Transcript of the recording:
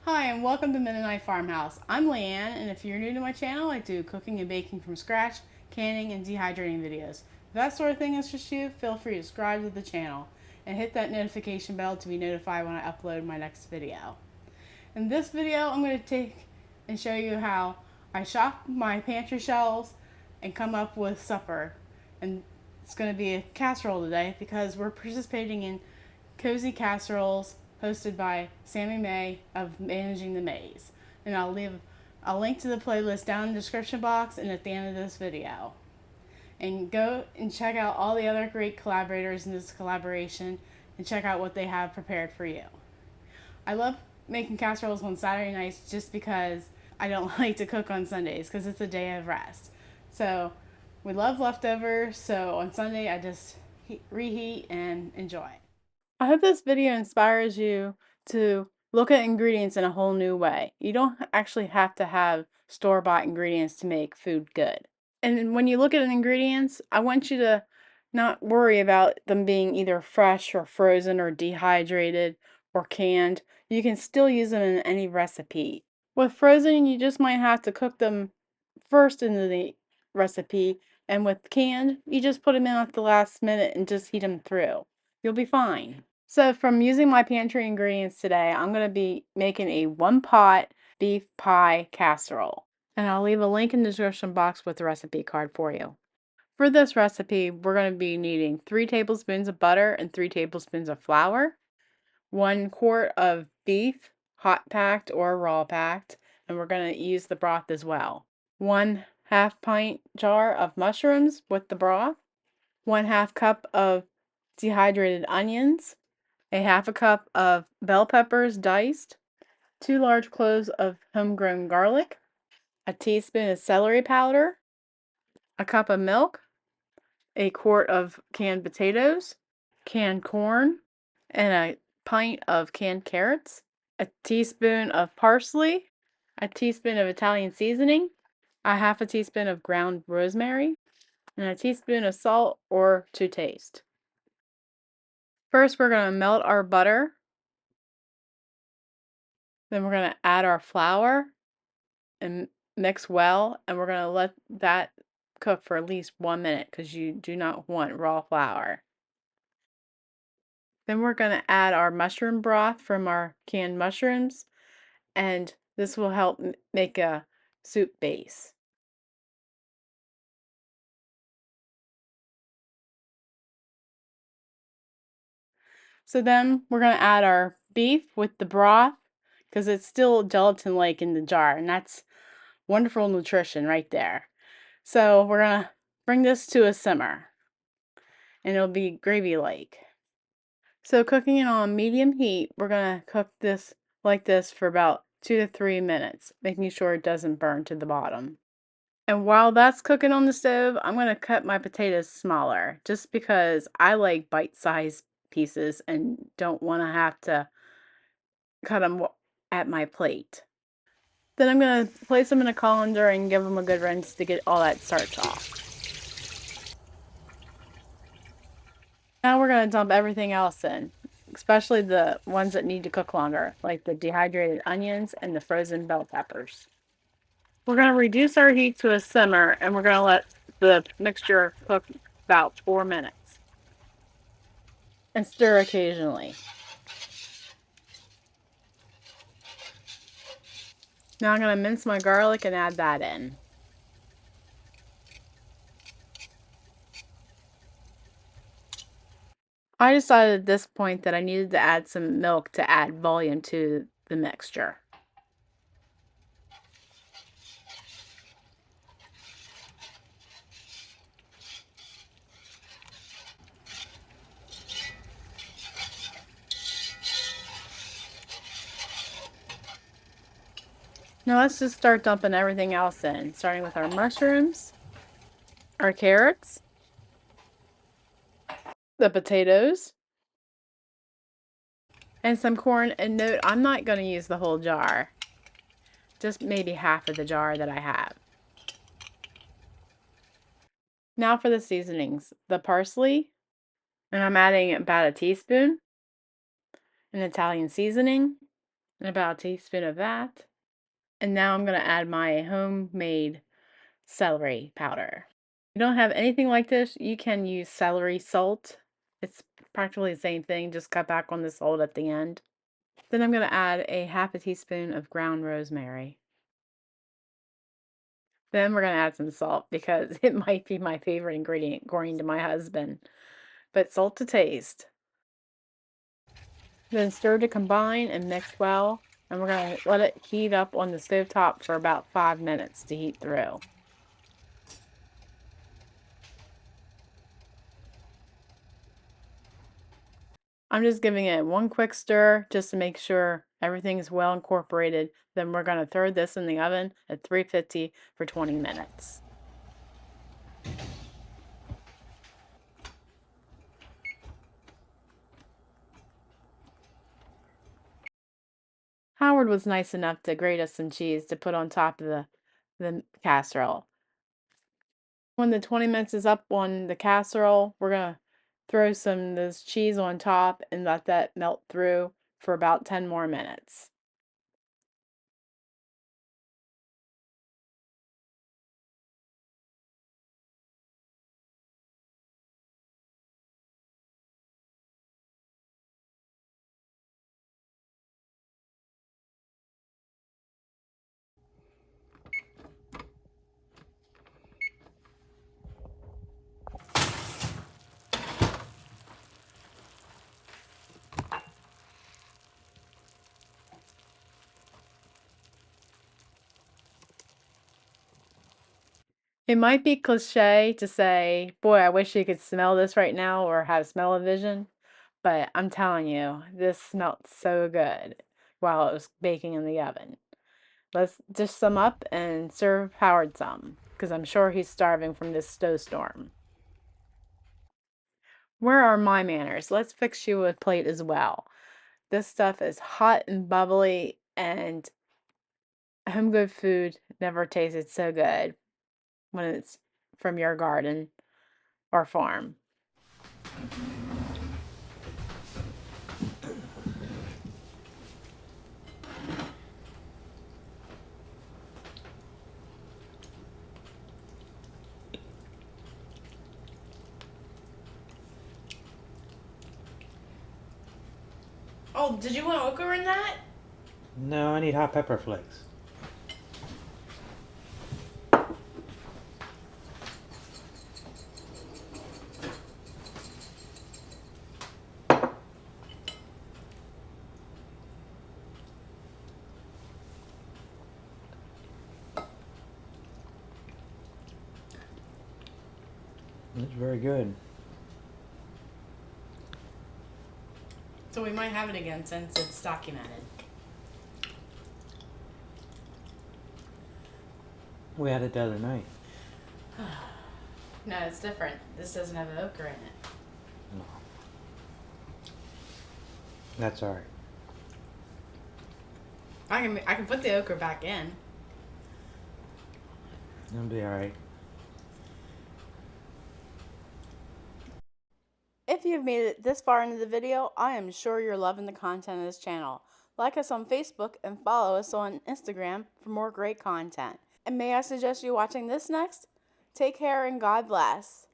Hi and welcome to Mennonite Farmhouse. I'm Leanne, and if you're new to my channel, I do cooking and baking from scratch, canning, and dehydrating videos. If that sort of thing interests you, feel free to subscribe to the channel and hit that notification bell to be notified when I upload my next video. In this video, I'm going to take and show you how I shop my pantry shelves and come up with supper. And it's going to be a casserole today because we're participating in Cosy Casseroles hosted by Sammi May of Managing the Maze. And I'll leave a link to the playlist down in the description box and at the end of this video. And go and check out all the other great collaborators in this collaboration and check out what they have prepared for you. I love making casseroles on Saturday nights just because I don't like to cook on Sundays because it's a day of rest. So we love leftovers, so on Sunday I just reheat and enjoy. I hope this video inspires you to look at ingredients in a whole new way. You don't actually have to have store-bought ingredients to make food good. And when you look at ingredients, I want you to not worry about them being either fresh or frozen or dehydrated or canned. You can still use them in any recipe. With frozen, you just might have to cook them first in the recipe, and with canned, you just put them in at the last minute and just heat them through. You'll be fine. So from using my pantry ingredients today, I'm going to be making a one-pot beef pie casserole. And I'll leave a link in the description box with the recipe card for you. For this recipe, we're going to be needing 3 tablespoons of butter and 3 tablespoons of flour, 1 quart of beef, hot packed or raw packed, and we're going to use the broth as well. 1/2 pint jar of mushrooms with the broth, 1/2 cup of dehydrated onions, a 1/2 cup of bell peppers diced, 2 large cloves of homegrown garlic, a teaspoon of celery powder, a cup of milk, a quart of canned potatoes, canned corn, and a pint of canned carrots, a teaspoon of parsley, a teaspoon of Italian seasoning, a 1/2 teaspoon of ground rosemary, and a teaspoon of salt or to taste. First, we're going to melt our butter. Then we're going to add our flour and mix well, and we're going to let that cook for at least 1 minute because you do not want raw flour. Then we're going to add our mushroom broth from our canned mushrooms, and this will help make a soup base. So then we're going to add our beef with the broth because it's still gelatin-like in the jar, and that's wonderful nutrition right there. So we're going to bring this to a simmer, and it'll be gravy-like. So cooking it on medium heat, we're going to cook this like this for about 2 to 3 minutes, making sure it doesn't burn to the bottom. And while that's cooking on the stove, I'm going to cut my potatoes smaller just because I like bite-sized pieces and don't want to have to cut them at my plate. Then I'm going to place them in a colander and give them a good rinse to get all that starch off. Now we're going to dump everything else in, especially the ones that need to cook longer, like the dehydrated onions and the frozen bell peppers. We're going to reduce our heat to a simmer, and we're going to let the mixture cook about 4 minutes. And stir occasionally. Now I'm going to mince my garlic and add that in. I decided at this point that I needed to add some milk to add volume to the mixture. Now let's just start dumping everything else in, starting with our mushrooms, our carrots, the potatoes, and some corn. And note, I'm not going to use the whole jar, just maybe half of the jar that I have. Now for the seasonings. The parsley, and I'm adding about a teaspoon, an Italian seasoning, and about a teaspoon of that. And now I'm going to add my homemade celery powder. If you don't have anything like this, you can use celery salt. It's practically the same thing, just cut back on the salt at the end. Then I'm going to add a half a teaspoon of ground rosemary. Then we're going to add some salt because it might be my favorite ingredient according to my husband. But salt to taste. Then stir to combine and mix well. And we're going to let it heat up on the stove top for about 5 minutes to heat through. I'm just giving it one quick stir just to make sure everything is well incorporated. Then we're going to throw this in the oven at 350 for 20 minutes. Howard was nice enough to grate us some cheese to put on top of the casserole. When the 20 minutes is up on the casserole, we're going to throw some of this cheese on top and let that melt through for about 10 more minutes. It might be cliche to say, boy, I wish you could smell this right now or have smell-o-vision, but I'm telling you, this smelled so good while it was baking in the oven. Let's dish some up and serve Howard some, because I'm sure he's starving from this snowstorm. Where are my manners? Let's fix you a plate as well. This stuff is hot and bubbly, and home good food never tasted so good when it's from your garden or farm. Oh, did you want okra in that? No, I need hot pepper flakes. It's very good. So we might have it again since it's documented. We had it the other night. No, it's different. This doesn't have an okra in it. No. That's alright. I can put the okra back in. It'll be alright. If you've made it this far into the video, I am sure you're loving the content of this channel. Like us on Facebook and follow us on Instagram for more great content. And may I suggest you watching this next? Take care and God bless.